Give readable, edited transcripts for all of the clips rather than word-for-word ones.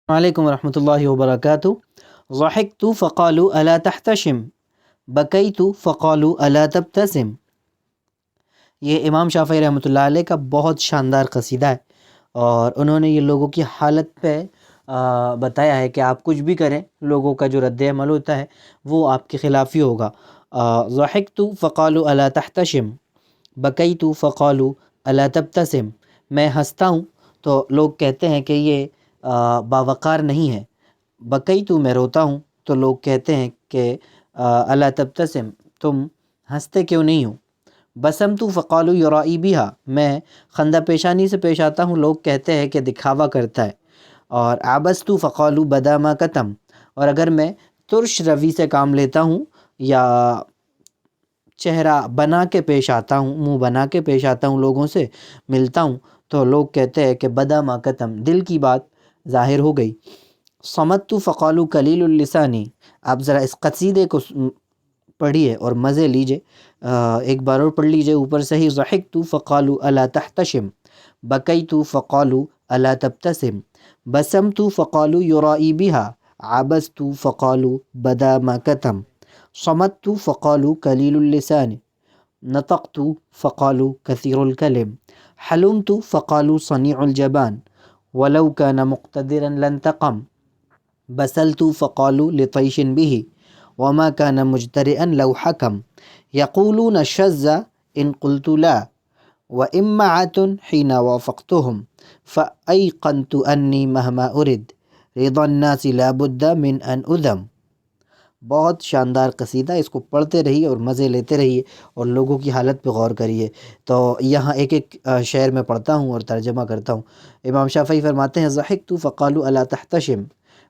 وعلیکم ورحمۃ اللہ وبرکاتہ۔ ضحکت فقالوا الا تحتشم، بکیت فقالوا الا تبتسم۔ یہ امام شافعی رحمۃ اللہ علیہ کا بہت شاندار قصیدہ ہے، اور انہوں نے یہ لوگوں کی حالت پہ بتایا ہے کہ آپ کچھ بھی کریں، لوگوں کا جو رد عمل ہوتا ہے وہ آپ کے خلاف ہی ہوگا۔ ضحکت فقالوا الا تحتشم، بکیت فقالوا الا تبتسم۔ میں ہنستا ہوں تو لوگ کہتے ہیں کہ یہ باوقار نہیں ہے، بکیت میں روتا ہوں تو لوگ کہتے ہیں کہ الا تبتسم، تم ہنستے کیوں نہیں ہو۔ بسمت فقالوا یرائی بہا، میں خندہ پیشانی سے پیش آتا ہوں، لوگ کہتے ہیں کہ دکھاوا کرتا ہے۔ اور عبست فقالوا بدا ما کتم، اور اگر میں ترش روی سے کام لیتا ہوں یا چہرہ بنا کے پیش آتا ہوں، منہ بنا کے پیش آتا ہوں، لوگوں سے ملتا ہوں تو لوگ کہتے ہیں کہ بدا ما کتم، دل کی بات ظاہر ہو گئی۔ صمت فقالوا قلیل اللسانی، آپ ذرا اس قصیدے کو پڑھیے اور مزے لیجئے، ایک بار اور پڑھ لیجئے اوپر سے ہی۔ ضحکت فقالوا الا تحتشم، بکیت فقالوا الا تبتسم، بسمت فقالوا یرائی بہا، عبست فقالوا بدا ما کتم، صمت فقالوا قلیل اللسان، نطقت فقالوا کثیر الکلم، حلمت فقالوا صنیع الجبان، ولو كان مقتدرا لانتقم، بسلت فقالوا لطیش به، وما كان مجترئا لو حكم، يقولون شذ إن قلت لا، وإمعة حين وافقتهم، فأيقنت أني مهما أرد رضا الناس لا بد من أن أذم۔ بہت شاندار قصیدہ، اس کو پڑھتے رہیے اور مزے لیتے رہیے اور لوگوں کی حالت پہ غور کریے۔ تو یہاں ایک ایک شعر میں پڑھتا ہوں اور ترجمہ کرتا ہوں۔ امام شافعی فرماتے ہیں ضحکت فقالوا الا تحتشم،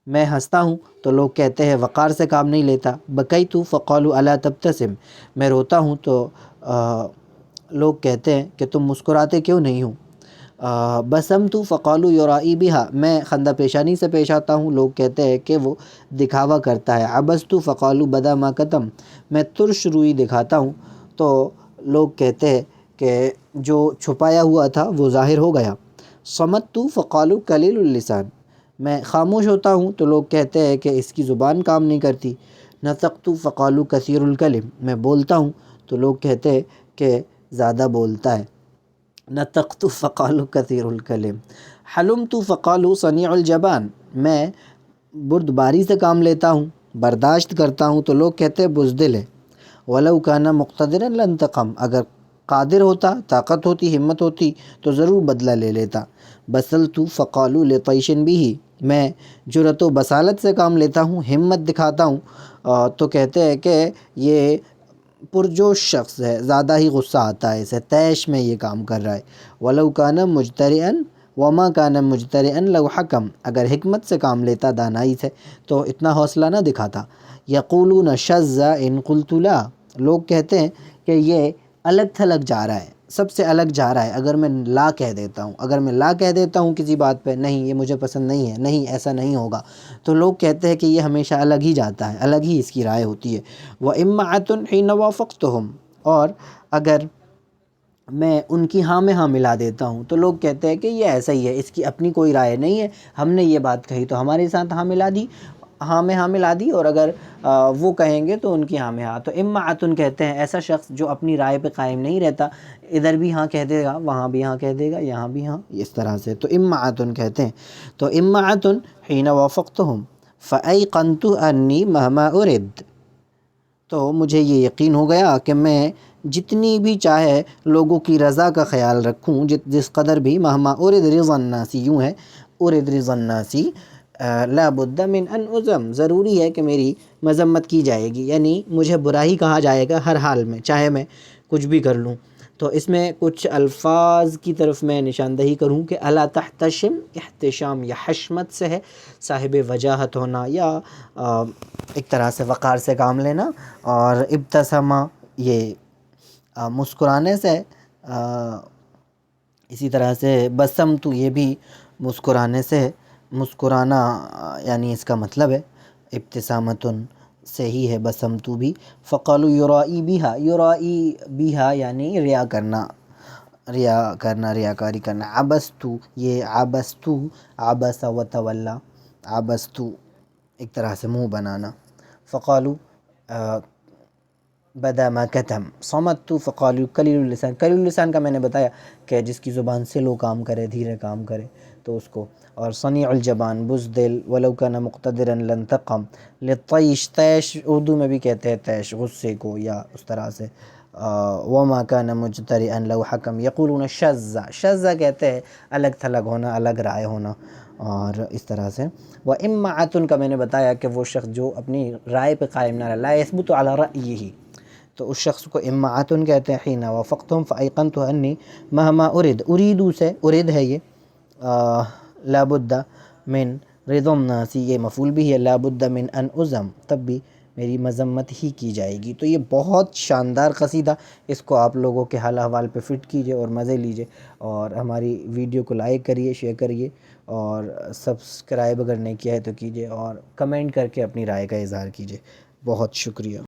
میں ہنستا ہوں تو لوگ کہتے ہیں وقار سے کام نہیں لیتا۔ بکیت فقالوا الا تبتسم، میں روتا ہوں تو لوگ کہتے ہیں کہ تم مسکراتے کیوں نہیں ہو۔ بسمت فقالوا یرائی بہا، میں خندہ پیشانی سے پیش آتا ہوں، لوگ کہتے ہیں کہ وہ دکھاوا کرتا ہے۔ عبست فقالوا بدا ما کتم، میں ترش روئی دکھاتا ہوں تو لوگ کہتے ہیں کہ جو چھپایا ہوا تھا وہ ظاہر ہو گیا۔ صمت فقالوا قلیل اللسان، میں خاموش ہوتا ہوں تو لوگ کہتے ہیں کہ اس کی زبان کام نہیں کرتی۔ نطقت فقالوا کثیر الکلم، میں بولتا ہوں تو لوگ کہتے ہیں کہ زیادہ بولتا ہے۔ نطقت فقالوا کثیر الکلم، حلمت فقالوا صنیع الجبان، میں بردباری سے کام لیتا ہوں، برداشت کرتا ہوں تو لوگ کہتے ہیں بزدل ہے۔ ولو کان مقتدرا لانتقم، اگر قادر ہوتا، طاقت ہوتی، ہمت ہوتی تو ضرور بدلہ لے لیتا۔ بسلت فقالوا لطیش به، میں جرأت و بسالت سے کام لیتا ہوں، ہمت دکھاتا ہوں تو کہتے ہیں کہ یہ پرجوش شخص ہے، زیادہ ہی غصہ آتا ہے اسے، طیش میں یہ کام کر رہا ہے۔ ولو کان مجترئا وما کان مجترئا لو حکم، اگر حکمت سے کام لیتا، دانائی سے، تو اتنا حوصلہ نہ دکھاتا۔ یقولون شذ ان قلت لا، لوگ کہتے ہیں کہ یہ الگ تھلگ جا رہا ہے، سب سے الگ جا رہا ہے اگر میں لا کہہ دیتا ہوں، اگر میں لا کہہ دیتا ہوں کسی بات پہ، نہیں یہ مجھے پسند نہیں ہے، نہیں ایسا نہیں ہوگا، تو لوگ کہتے ہیں کہ یہ ہمیشہ الگ ہی جاتا ہے، الگ ہی اس کی رائے ہوتی ہے۔ وَإِمَّعَةٌ حِينَ وَافَقْتُهُمْ، اور اگر میں ان کی ہاں میں ہاں ملا دیتا ہوں تو لوگ کہتے ہیں کہ یہ ایسا ہی ہے، اس کی اپنی کوئی رائے نہیں ہے، ہم نے یہ بات کہی تو ہمارے ساتھ ہاں ملا دی، ہاں میں ہاں ملا دی، اور اگر وہ کہیں گے تو ان کی ہاں میں ہاں۔ تو امعۃ کہتے ہیں ایسا شخص جو اپنی رائے پہ قائم نہیں رہتا، ادھر بھی ہاں کہہ دے گا، وہاں بھی ہاں کہہ دے گا، یہاں بھی ہاں، اس طرح سے، تو امعۃ کہتے ہیں۔ تو امعۃ حین وافقتہم فایقنت انی مہما ارد، تو مجھے یہ یقین ہو گیا کہ میں جتنی بھی چاہے لوگوں کی رضا کا خیال رکھوں، جس قدر بھی، مہما ارد رضا الناس، یوں ہے ارد رضا الناس لا بد من ان اذم، ضروری ہے کہ میری مذمت کی جائے گی، یعنی مجھے برا ہی کہا جائے گا ہر حال میں، چاہے میں کچھ بھی کر لوں۔ تو اس میں کچھ الفاظ کی طرف میں نشاندہی کروں کہ الا تحتشم، احتشام یا حشمت سے ہے، صاحب وجاہت ہونا یا ایک طرح سے وقار سے کام لینا، اور ابتسامہ یہ مسکرانے سے، اسی طرح سے بسمت یہ بھی مسکرانے سے، مسکرانا یعنی اس کا مطلب ہے ابتسامتن سے ہی ہے بسمت بھی۔ فقالوا یرائی بہا، یرائی بہا یعنی ریا کرنا، ریا کرنا، ریاکاری کرنا۔ عبست، یہ عبست، عبس و تولا، عبستو ایک طرح سے منہ بنانا، فقالو بدا ما کتم، صمتو فقالو کلیل اللسان، کلیل اللسان کا میں نے بتایا کہ جس کی زبان سلو کام کرے، دھیرے کام کرے تو اس کو، اور صنیع الجبان بزدل، ولو کان مقتدرا لانتقم، لطیش، تیش اردو میں بھی کہتے ہیں تیش غصے کو یا اس طرح سے، وما کان مجترئا لو حکم یقولون شذ، شذ کہتے ہیں الگ تھلگ ہونا، الگ رائے ہونا، اور اس طرح سے۔ وَإِمَّعَةٌ کا میں نے بتایا کہ وہ شخص جو اپنی رائے پہ قائم نہ رہے، لا يثبت على رأیہ، تو اس شخص کو امعۃ کہتے ہیں۔ حین وافقتهم فایقنت انی مہما ارید، اریدو سے ارید ہے یہ، لابد من رضا الناس، یہ مفعول بھی ہے، لابد من ان ازم، تب بھی میری مذمت ہی کی جائے گی۔ تو یہ بہت شاندار قصیدہ، اس کو آپ لوگوں کے حال احوال پہ فٹ کیجئے اور مزے لیجئے، اور ہماری ویڈیو کو لائک کریے، شیئر کریے، اور سبسکرائب اگر نہیں کیا ہے تو کیجئے، اور کمنٹ کر کے اپنی رائے کا اظہار کیجئے۔ بہت شکریہ۔